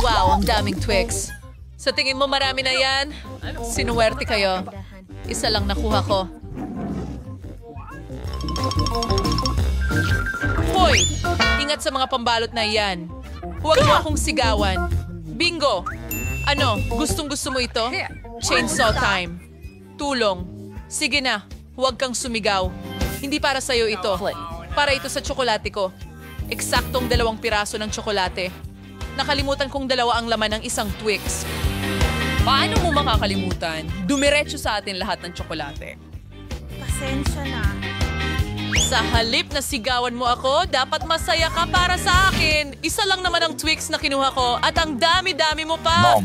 Wow, ang daming Twix. Sa tingin mo marami na yan? Sinuwerte kayo. Isa lang nakuha ko. Hoy! Ingat sa mga pambalot na yan. Huwag mo akong sigawan. Bingo! Ano, gustong-gusto mo ito? Chainsaw time. Tulong. Sige na, huwag kang sumigaw. Hindi para sa'yo ito. Para ito sa tsokolate ko. Eksaktong 2 piraso ng tsokolate. Nakalimutan kong 2 ang laman ng isang Twix. Paano mo makakalimutan? Dumiretso sa atin lahat ng tsokolate. Pasensya na. Sa halip na sigawan mo ako, dapat masaya ka para sa akin. Isa lang naman ang Twix na kinuha ko at ang dami-dami mo pa.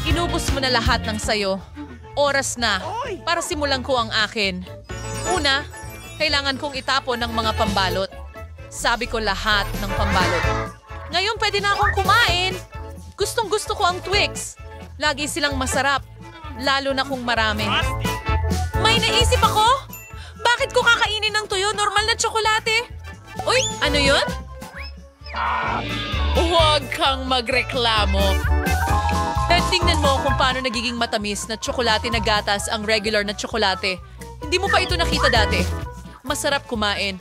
Inubos mo na lahat ng sayo. Oras na para simulan ko ang akin. Una, kailangan kong itapon ng mga pambalot. Sabi ko lahat ng pambalot. Ngayon pwede na akong kumain. Gustong-gusto ko ang Twix. Lagi silang masarap, lalo na kung marami. May naisip ako? Bakit ko kakainin ng tuyo? Normal na tsokolate. Uy, ano yun? Huwag kang magreklamo. Tingnan mo kung paano nagiging matamis na tsokolate na gatas ang regular na tsokolate. Hindi mo pa ito nakita dati. Masarap kumain.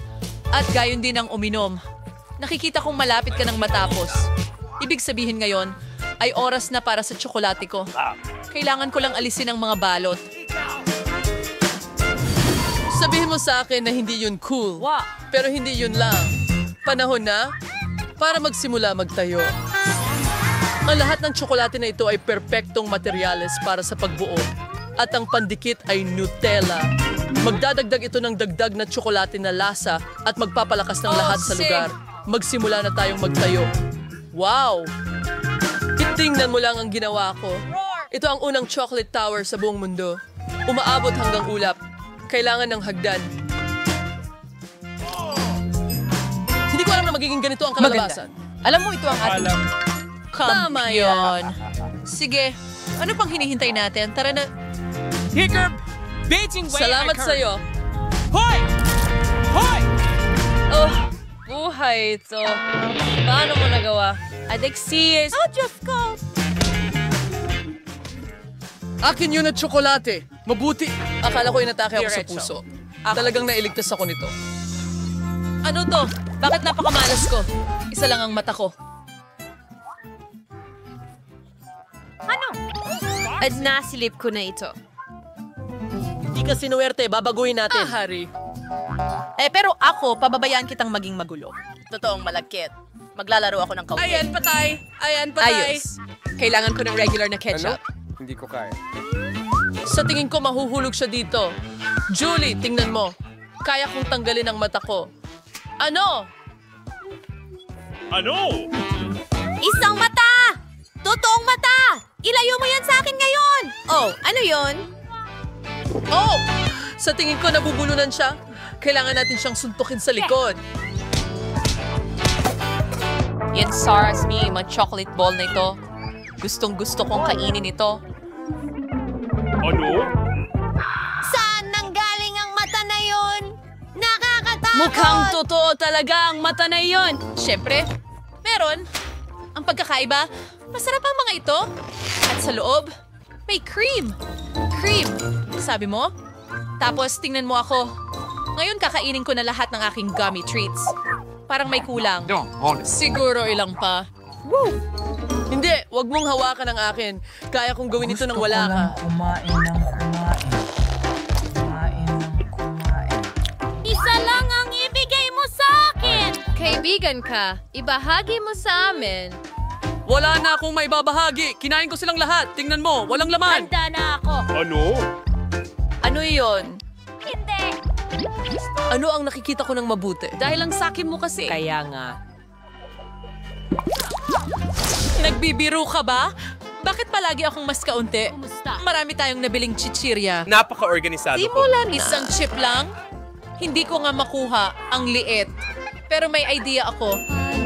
At gayon din ang uminom. Nakikita kong malapit ka nang matapos. Ibig sabihin ngayon, ay oras na para sa tsokolate ko. Kailangan ko lang alisin ang mga balot. Sabihin mo sa akin na hindi yun cool. Pero hindi yun lang. Panahon na para magsimula magtayo. Ang lahat ng tsokolate na ito ay perpektong materyales para sa pagbuo. At ang pandikit ay Nutella. Magdadagdag ito ng dagdag na tsokolate na lasa at magpapalakas ng lahat sa lugar. Magsimula na tayong magtayo. Wow! Tingnan mo lang ang ginawa ko. Ito ang unang chocolate tower sa buong mundo. Umaabot hanggang ulap. Kailangan ng hagdan. Hindi ko alam na magiging ganito ang kalalabasan. Alam mo, ito ang ating... Tama yun. Sige, ano pang hinihintay natin? Tara na. Hiccup! Beijing way Salamat sa'yo. Hoy! Hoy! Oh, buhay ito. Paano mo nagawa? Alexis! Oh, Diyos ko! Akin yun at tsokolate. Mabuti. Akala ko inatake ako sa puso. Talagang nailigtas ako nito. Ano to? Bakit napakamalas ko? Isa lang ang mata ko. Ano? At nasilip ko na ito. Hindi ka sinuwerte, babaguhin natin. Hari. Pero ako, pababayaan kitang maging magulo. Totoong malagkit. Maglalaro ako ng kaunti. Ayan, patay. Ayan, patay. Ayos. Kailangan ko ng regular na ketchup. Hindi ko kaya. Sa tingin ko, mahuhulog siya dito. Julie, tingnan mo. Kaya kong tanggalin ang mata ko. Ano? Ano? Isang mata! Totoong mata! Ilayo mo yan sa akin ngayon! Oh, ano yon? Oh! Sa tingin ko, nabubulunan siya. Kailangan natin siyang suntukin sa likod. Yan SARS me, mga chocolate ball na ito. Gustong-gusto kong kainin ito. Ano? Saan nanggaling ang mata na yon? Nakakatakot! Mukhang totoo talaga ang mata na iyon. Siyempre, meron. Ang pagkakaiba, masarap ang mga ito. At sa loob, may cream. Cream, sabi mo? Tapos tingnan mo ako. Ngayon kakainin ko na lahat ng aking gummy treats. Parang may kulang. Siguro ilang pa. Woo! Hindi, wag mong hawakan ang akin. Kaya kong gawin ito nang wala ka. Isa lang ang ibigay mo sa akin! Kaibigan ka, ibahagi mo sa amin. Wala na akong may babahagi. Kinain ko silang lahat. Tingnan mo, walang laman. Handa na ako! Ano? Ano iyon? Hindi! Ano ang nakikita ko ng mabuti? Dahil ang sakin mo kasi. Kaya nga. Nagbibiro ka ba? Bakit palagi akong mas kaunti? Marami tayong nabiling chichirya. Napaka-organisado ko. Simulan na. Isang chip lang? Hindi ko nga makuha ang liit. Pero may idea ako.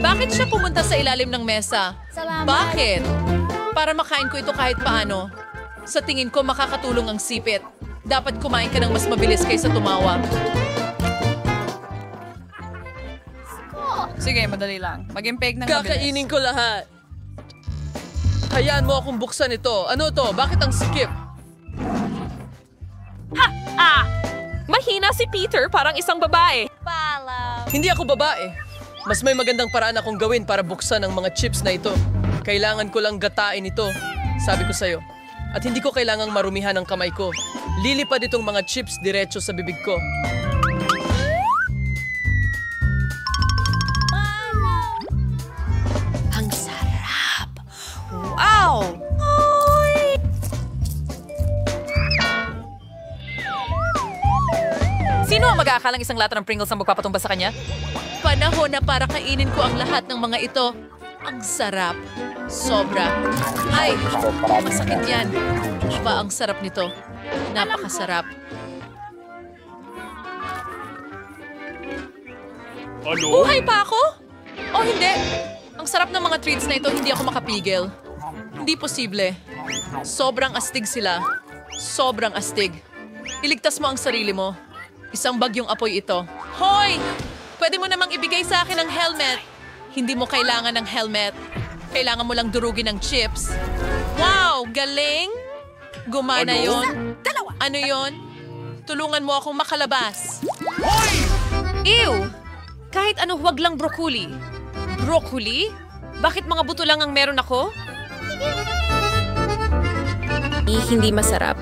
Bakit siya pumunta sa ilalim ng mesa? Salamat. Bakit? Para makain ko ito kahit paano. Sa tingin ko makakatulong ang sipit. Dapat kumain ka ng mas mabilis kaysa tumawa. Sige, madali lang. Maging fake ng mabilis. Kakainin ko lahat. Hayaan mo akong buksan ito. Ano to? Bakit ang sikip? Mahina si Peter, parang isang babae. Hindi ako babae. Mas may magandang paraan akong gawin para buksan ang mga chips na ito. Kailangan ko lang gatain ito. Sabi ko sa'yo. At hindi ko kailangang marumihan ang kamay ko. Lilipad itong mga chips diretso sa bibig ko. Ang sarap. Wow! Sino ang mag-aakalang isang lata ng Pringles ang magpapatumba sa kanya? Panahon na para kainin ko ang lahat ng mga ito. Ang sarap. Sobra. Ay, masakit yan. Aba, ang sarap nito. Napakasarap. Ano? Buhay pa ako? O hindi? Ang sarap ng mga treats na ito, hindi ako makapigil. Hindi posible. Sobrang astig sila. Sobrang astig. Iligtas mo ang sarili mo. Isang bagyong apoy ito. Hoy! Pwede mo namang ibigay sa akin ang helmet. Hindi mo kailangan ng helmet. Kailangan mo lang durugin ng chips. Wow! Galing! Gumana Ano? yon. Ano yon? Tulungan mo akong makalabas. Ew! Kahit ano, huwag lang broccoli. Broccoli? Bakit mga buto lang ang meron ako? Hindi masarap.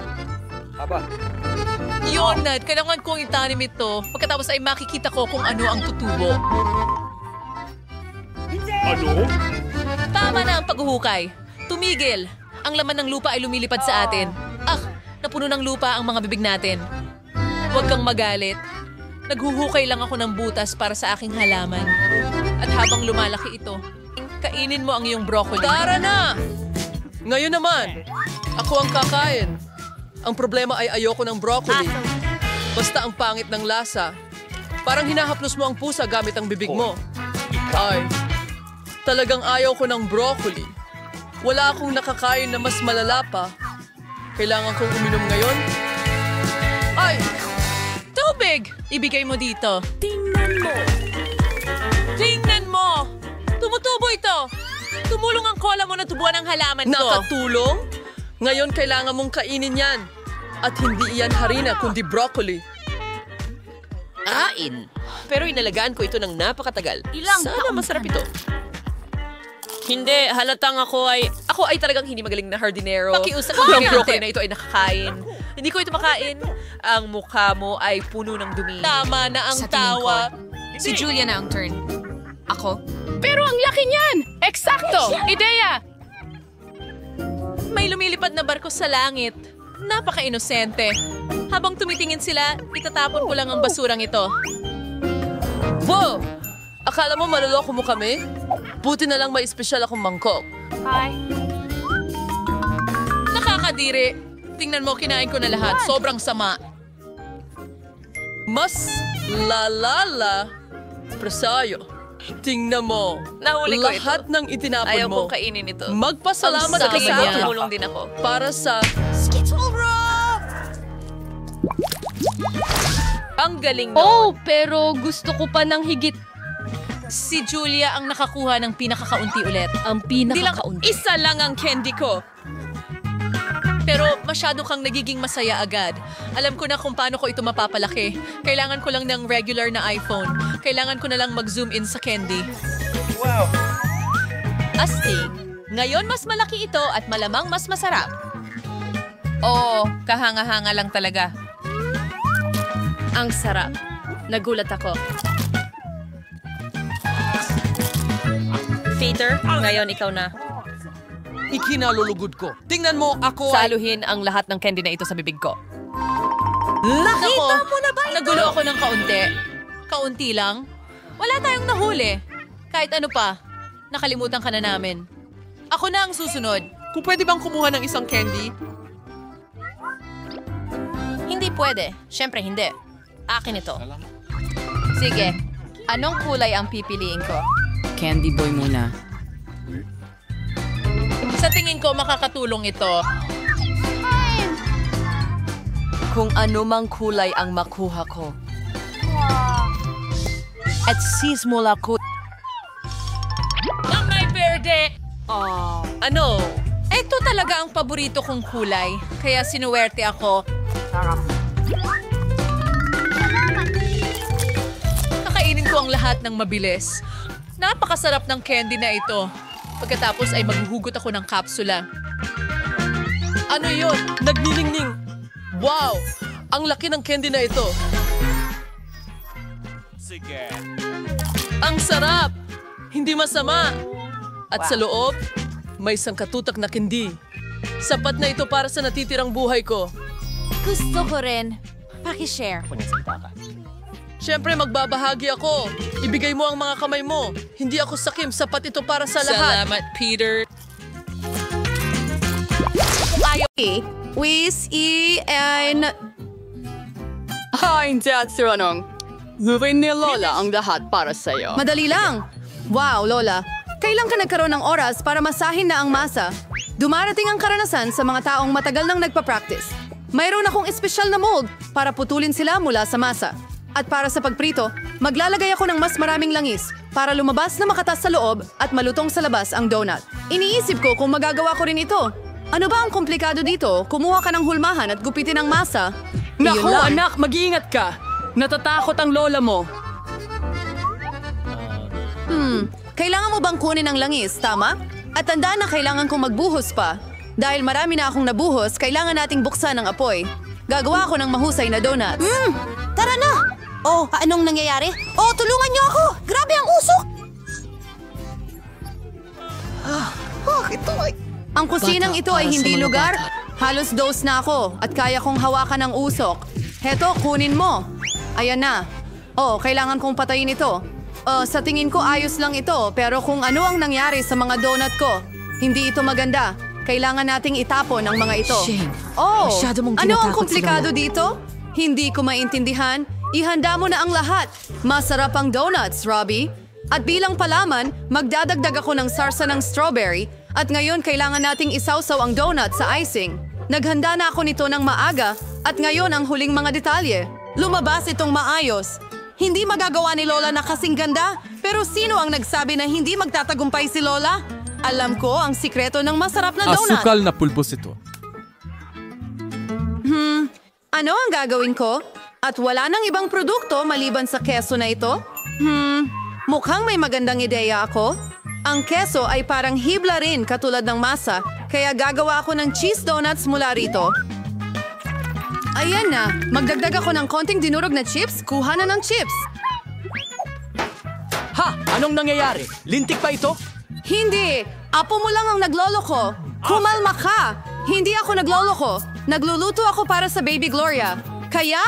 Aba. Yun, Nat. Kailangan kong itanim ito. Pagkatapos ay makikita ko kung ano ang tutubo. Ano? Tama na ang paghuhukay. Tumigil. Ang laman ng lupa ay lumilipad sa atin. Napuno ng lupa ang mga bibig natin. Huwag kang magalit. Naghuhukay lang ako ng butas para sa aking halaman. At habang lumalaki ito, kainin mo ang iyong broccoli. Tara na! Ngayon naman, ako ang kakain. Ang problema ay ayoko ng broccoli. Basta ang pangit ng lasa. Parang hinahaplos mo ang pusa gamit ang bibig mo. Ay, talagang ayaw ko ng broccoli. Wala akong nakakain na mas malala pa. Kailangan kong uminom ngayon? Ay! Tubig! Ibigay mo dito. Tingnan mo! Tingnan mo! Tumutubo ito! Tumulong ang cola mo na tubuan ang halaman ko. Nakatulong? Ngayon kailangan mong kainin yan. At hindi iyan harina kundi broccoli. Pero inalagaan ko ito ng napakatagal. Sana masarap ito. Hindi, halatang ako ay talagang hindi magaling na hardinero. Pakiusap mo ang broccoli na ito ay nakakain. Hindi ko ito makain. Ang mukha mo ay puno ng dumi. Tama na ang Sa tingin ko, tawa. Si Julia na ang turn. Ako? Pero ang laki niyan! Eksakto! Ideya! May lumilipad na barko sa langit. Napaka-inosente. Habang tumitingin sila, itatapon ko lang ang basurang ito. Wow! Akala mo maloloko mo kami? Buti na lang may espesyal akong mangkok. Hi. Nakakadiri. Tingnan mo, kinain ko na lahat. Sobrang sama. Mas lalala. Presayo. Tingnan mo. Nahuli ko lahat ng itinapon Ayaw mo. kong kainin ito. Magpasalamat ka sa akin. Tumulong din ako. Para sa... Ang galing Pero gusto ko pa ng higit. Si Julia ang nakakuha ng pinakakaunti ulit. Ang pinakakaunti. Isa lang ang candy ko. Pero masyado kang nagiging masaya agad. Alam ko na kung paano ko ito mapapalaki. Kailangan ko lang ng regular na iPhone. Kailangan ko na lang mag-zoom in sa candy. Wow. Astig. Ngayon mas malaki ito at malamang mas masarap. Oo, kahanga-hanga lang talaga. Ang sarap. Nagulat ako. Peter, ngayon ikaw na. Ikinalulugod ko. Tingnan mo, ako ay... Saluhin ang lahat ng candy na ito sa bibig ko. Nakita mo na ba ito? Nagulo ako ng kaunti. Kaunti lang? Wala tayong nahuli. Kahit ano pa, nakalimutan ka na namin. Ako na ang susunod. Kung pwede bang kumuha ng isang candy? Hindi pwede. Siyempre hindi. Akin ito. Sige. Anong kulay ang pipiliin ko? Candy boy muna. Sa tingin ko, makakatulong ito. Kung ano mang kulay ang makuha ko. At sismula ko, Ano? Ito talaga ang paborito kong kulay. Kaya sinuwerte ako. Kakainin ko ang lahat ng mabilis. Napakasarap ng candy na ito. Pagkatapos ay maghuhugot ako ng kapsula. Ano yun? Nagniningning. Wow! Ang laki ng candy na ito. Sige. Ang sarap! Hindi masama. At sa loob, may sangkatutak na candy. Sapat na ito para sa natitirang buhay ko. Gusto ko rin. Paki-share. Siyempre, magbabahagi ako. Ibigay mo ang mga kamay mo. Hindi ako sakim. Sapat ito para sa lahat. Salamat, Peter. Hindi at Siranong. Gawin ni Lola ang lahat para sa'yo. Madali lang. Wow, Lola. Kailan ka nagkaroon ng oras para masahin na ang masa? Dumarating ang karanasan sa mga taong matagal nang nagpa-practice. Mayroon akong espesyal na mold para putulin sila mula sa masa. At para sa pagprito, maglalagay ako ng mas maraming langis para lumabas na makatas sa loob at malutong sa labas ang donut. Iniisip ko kung magagawa ko rin ito. Ano ba ang komplikado dito? Kumuha ka ng hulmahan at gupitin ang masa. Naku, Iyon lang. anak, mag-iingat ka. Natatakot ang lola mo. Kailangan mo bang kunin ang langis, tama? At tandaan na kailangan kong magbuhos pa. Dahil marami na akong nabuhos, kailangan nating buksan ang apoy. Gagawa ako ng mahusay na donuts. Tara na! Oh, anong nangyayari? Oh, tulungan niyo ako! Grabe ang usok! Ang kusinang ito ay hindi lugar. Halos dose na ako at kaya kong hawakan ang usok. Heto, kunin mo. Ayan na. Oh, kailangan kong patayin ito. Sa tingin ko ayos lang ito, pero kung ano ang nangyari sa mga donut ko, hindi ito maganda. Kailangan nating itapon ang mga ito. Oh, ano ang komplikado dito? Hindi ko maintindihan. Ihanda mo na ang lahat. Masarap ang donuts, Robbie. At bilang palaman, magdadagdag ako ng sarsa ng strawberry at ngayon kailangan nating isawsaw ang donut sa icing. Naghanda na ako nito ng maaga at ngayon ang huling mga detalye. Lumabas itong maayos. Hindi magagawa ni Lola na kasing ganda, pero sino ang nagsabi na hindi magtatagumpay si Lola? Alam ko ang sikreto ng masarap na donut. Asukal na pulbos ito. Ano ang gagawin ko? At wala nang ibang produkto maliban sa keso na ito? Mukhang may magandang ideya ako. Ang keso ay parang hibla rin katulad ng masa, kaya gagawa ako ng cheese donuts mula rito. Ayan na, magdagdag ako ng konting dinurog na chips, kuha na ng chips. Ha! Anong nangyayari? Lintik pa ito? Hindi! Apo mo lang ang nagloloko. Kumalma ka! Hindi ako nagloloko. Nagluluto ako para sa Baby Gloria. Kaya,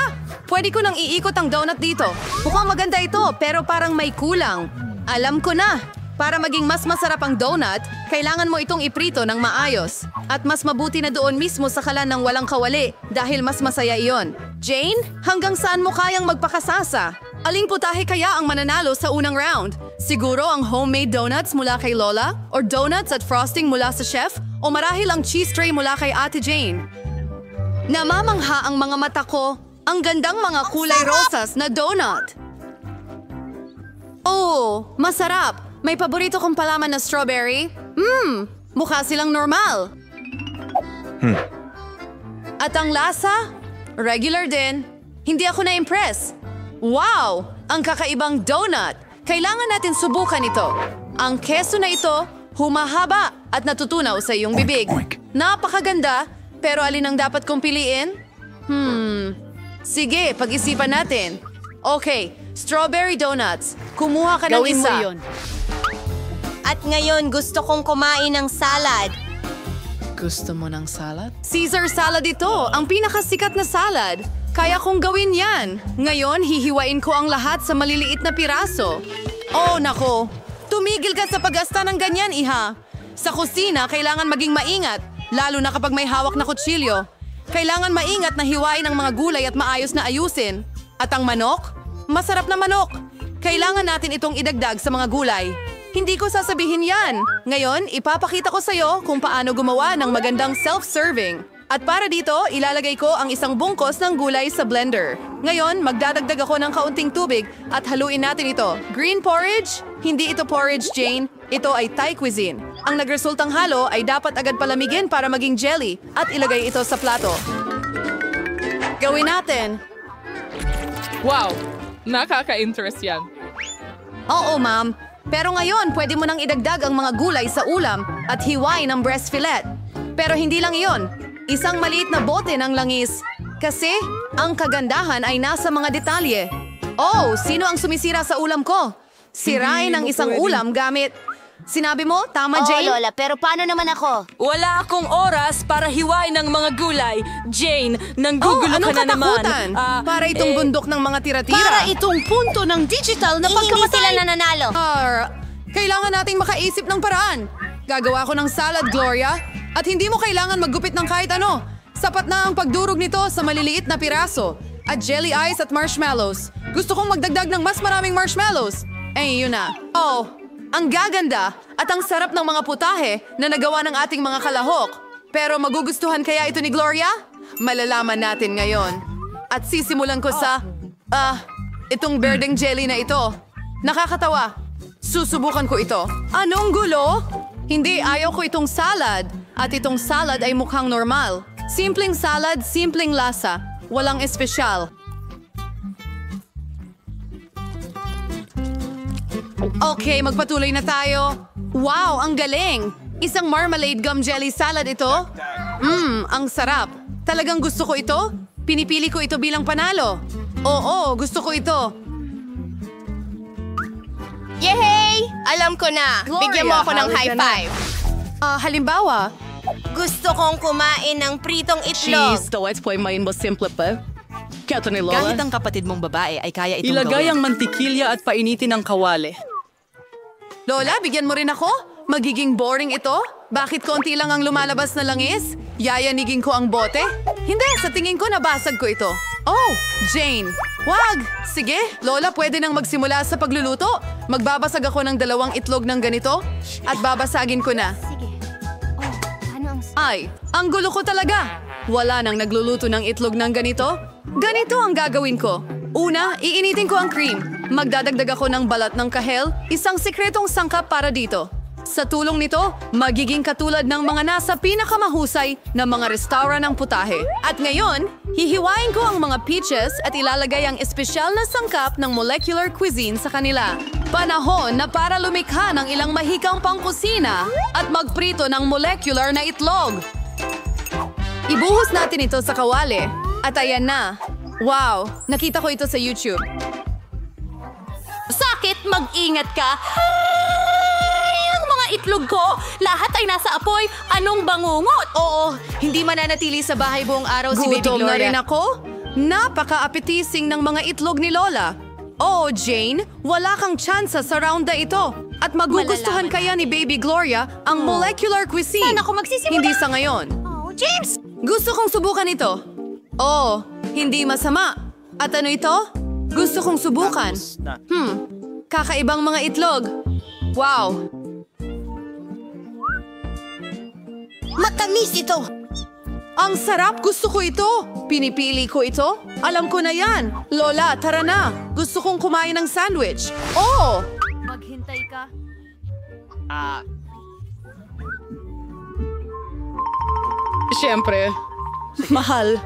pwede ko nang iikot ang donut dito. Mukhang maganda ito, pero parang may kulang. Alam ko na! Para maging mas masarap ang donut, kailangan mo itong iprito ng maayos. At mas mabuti na doon mismo sa kalan ng walang kawali dahil mas masaya iyon. Jane, hanggang saan mo kayang magpakasasa? Aling putahe kaya ang mananalo sa unang round? Siguro ang homemade donuts mula kay Lola? Or donuts at frosting mula sa chef? O marahil ang cheese tray mula kay Ate Jane? Namamangha ang mga mata ko. Ang gandang mga kulay rosas na donut. Oh, masarap. May paborito kong palaman na strawberry. Mukha silang normal. At ang lasa? Regular din. Hindi ako na-impress. Wow! Ang kakaibang donut. Kailangan natin subukan ito. Ang keso na ito, humahaba at natutunaw sa iyong bibig. Napakaganda, pero alin ang dapat kong piliin? Sige, pag-isipan natin. Okay, strawberry donuts. Kumuha ka ng Gawin mo isa. yun. At ngayon, gusto kong kumain ng salad. Gusto mo ng salad? Caesar salad ito, ang pinakasikat na salad. Kaya kong gawin yan. Ngayon, hihiwain ko ang lahat sa maliliit na piraso. Oh, nako. Tumigil ka sa paggasta ng ganyan, iha. Sa kusina, kailangan maging maingat, lalo na kapag may hawak na kutsilyo. Kailangan maingat na hiwain ang mga gulay at maayos na ayusin. At ang manok? Masarap na manok. Kailangan natin itong idagdag sa mga gulay. Hindi ko sasabihin yan. Ngayon, ipapakita ko sa'yo kung paano gumawa ng magandang self-serving. At para dito, ilalagay ko ang isang bungkos ng gulay sa blender. Ngayon, magdadagdag ako ng kaunting tubig at haluin natin ito. Green porridge? Hindi ito porridge, Jane. Ito ay Thai cuisine. Ang nagresultang halo ay dapat agad palamigin para maging jelly at ilagay ito sa plato. Gawin natin. Wow, nakaka-interest yan. Oo, ma'am. Pero ngayon, pwede mo nang idagdag ang mga gulay sa ulam at hiwain ng breast fillet. Pero hindi lang iyon. Isang maliit na bote ng langis. Kasi, ang kagandahan ay nasa mga detalye. Oh, sino ang sumisira sa ulam ko? Sirain ang isang ulam gamit... Sinabi mo? Tama, Jane? Lola, pero paano naman ako? Wala akong oras para hiwain ng mga gulay. Jane, nanggugulo ka na naman. Katakutan? Para itong bundok ng mga tira-tira. Para itong punto ng digital na Hindi pagkamatay. sila nananalo. Kailangan nating makaisip ng paraan. Gagawa ko ng salad, Gloria. At hindi mo kailangan maggupit ng kahit ano. Sapat na ang pagdurog nito sa maliliit na piraso. At jelly ice at marshmallows. Gusto kong magdagdag ng mas maraming marshmallows. Yun na. Oh, ang gaganda at ang sarap ng mga putahe na nagawa ng ating mga kalahok. Pero magugustuhan kaya ito ni Gloria? Malalaman natin ngayon. At sisimulan ko sa... itong berdeng jelly na ito. Nakakatawa. Susubukan ko ito. Anong gulo? Hindi, ayaw ko itong salad. At itong salad ay mukhang normal. Simpleng salad, simpleng lasa. Walang espesyal. Okay, magpatuloy na tayo. Wow, ang galing! Isang marmalade gum jelly salad ito. Ang sarap. Talagang gusto ko ito? Pinipili ko ito bilang panalo. Oo, gusto ko ito. Yehey! Alam ko na. Gloria, Bigyan mo ako ng high halika na. five. Halimbawa, Gusto kong kumain ng pritong itlog. Kahit ang kapatid mong babae ay kaya itong Ilagay gawin. ang mantikilya at painitin ang kawali. Lola, bigyan mo rin ako? Magiging boring ito? Bakit konti lang ang lumalabas na langis? Yayanigin ko ang bote? Hindi, sa tingin ko nabasag ko ito. Oh, Jane. Wag! Sige, Lola, pwede nang magsimula sa pagluluto. Magbabasag ako ng 2 itlog ng ganito at babasagin ko na. Sige. Oh, ano ang... Ay, ang gulo ko talaga. Wala nang nagluluto ng itlog ng ganito. Ganito ang gagawin ko. Una, iinitin ko ang cream. Magdadagdag ako ng balat ng kahel, isang sikretong sangkap para dito. Sa tulong nito, magiging katulad ng mga nasa pinakamahusay na mga restaurant ng putahe. At ngayon, hihiwain ko ang mga peaches at ilalagay ang espesyal na sangkap ng molecular cuisine sa kanila. Panahon na para lumikha ng ilang mahikang pangkusina at magprito ng molecular na itlog. Ibuhos natin ito sa kawali. At ayan na. Wow, nakita ko ito sa YouTube. Sakit, mag-ingat ka. Ang mga itlog ko, lahat ay nasa apoy. Anong bangungot? Oo, hindi mananatili sa bahay buong araw si Baby Gutom na Gloria. rin ako. Napaka-appetizing ng mga itlog ni Lola. Oh, Jane, wala kang tsansa sa round na ito. At magugustuhan kaya ni Baby Gloria ang molecular cuisine. Saan ako magsisimula? Hindi sa ngayon. Oh, James! Gusto kong subukan ito. Oh, hindi masama. At ano ito? Gusto kong subukan. Kakaibang mga itlog. Wow. Matamis ito! Ang sarap! Gusto ko ito! Pinipili ko ito? Alam ko na yan! Lola, tara na! Gusto kong kumain ng sandwich. Oh! Maghintay ka. Siyempre, mahal.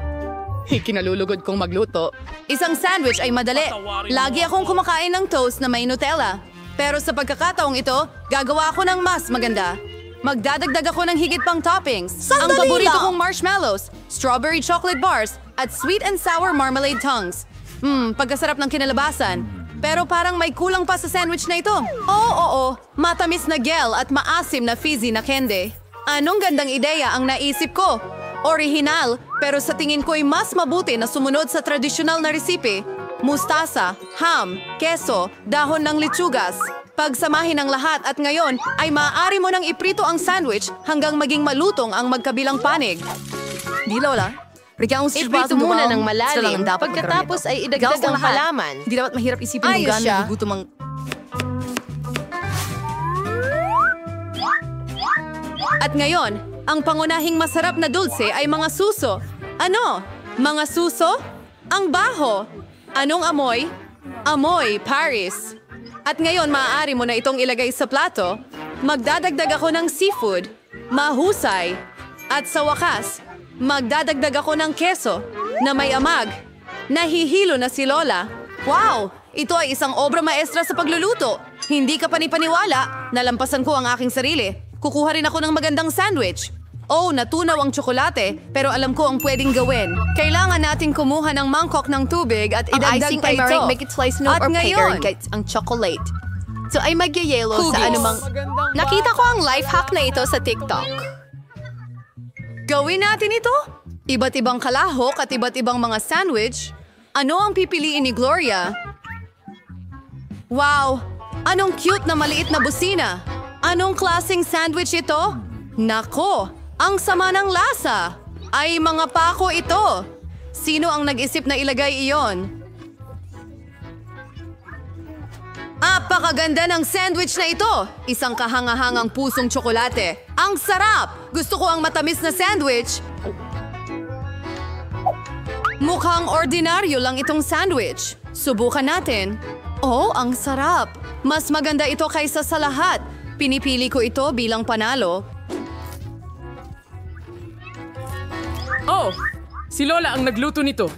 Ikinalulugod kong magluto. Isang sandwich ay madali. Lagi akong kumakain ng toast na may Nutella. Pero sa pagkakataong ito, gagawa ako ng mas maganda. Magdadagdag ako ng higit pang toppings. Ang paborito kong marshmallows, strawberry chocolate bars, at sweet and sour marmalade tongues. Pagkasarap ng kinalabasan. Pero parang may kulang pa sa sandwich na ito. Oo, matamis na gel at maasim na fizzy na candy. Anong gandang ideya ang naisip ko? Orihinal, pero sa tingin ko'y mas mabuti na sumunod sa tradisyonal na resipe. Mustasa, ham, keso, dahon ng litsugas. Pagsamahin ang lahat at ngayon ay maaari mo nang iprito ang sandwich hanggang maging malutong ang magkabilang panig. Di, Lola. Iprito muna ng malalim. Pagkatapos ay idagdag ang halaman. Hindi dapat mahirap isipin kung Ayos gaano siya. nagugutom ang... At ngayon, ang pangunahing masarap na dulce ay mga suso. Ano? Mga suso? Ang baho. Anong amoy? Amoy, Paris. At ngayon, maaari mo na itong ilagay sa plato. magdadagdag ako ng seafood, mahusay, at sa wakas, magdadagdag ako ng keso na may amag. Nahihilo na si Lola. Wow! Ito ay isang obra maestra sa pagluluto. Hindi ka panipaniwala, nalampasan ko ang aking sarili. Kukuha rin ako ng magandang sandwich. Oh, natunaw ang tsokolate, pero alam ko ang pwedeng gawin. Kailangan nating kumuha ng mangkok ng tubig at idagdag pa ito. At ngayon, ang chocolate. So ay magyayelo sa anumang... Nakita ko ang life hack na ito sa TikTok. Gawin natin ito. Iba't ibang kalahok at iba't ibang mga sandwich. Ano ang pipiliin ni Gloria? Wow! Anong cute na maliit na busina? Anong klaseng sandwich ito? Nako! Ang sama ng lasa! Ay mga pako ito! Sino ang nag-isip na ilagay iyon? Apakaganda ng sandwich na ito! Isang kahangahangang pusong tsokolate. Ang sarap! Gusto ko ang matamis na sandwich. Mukhang ordinaryo lang itong sandwich. Subukan natin. Oh, ang sarap! Mas maganda ito kaysa sa lahat. Pinipili ko ito bilang panalo. Oh, si Lola ang nagluto nito.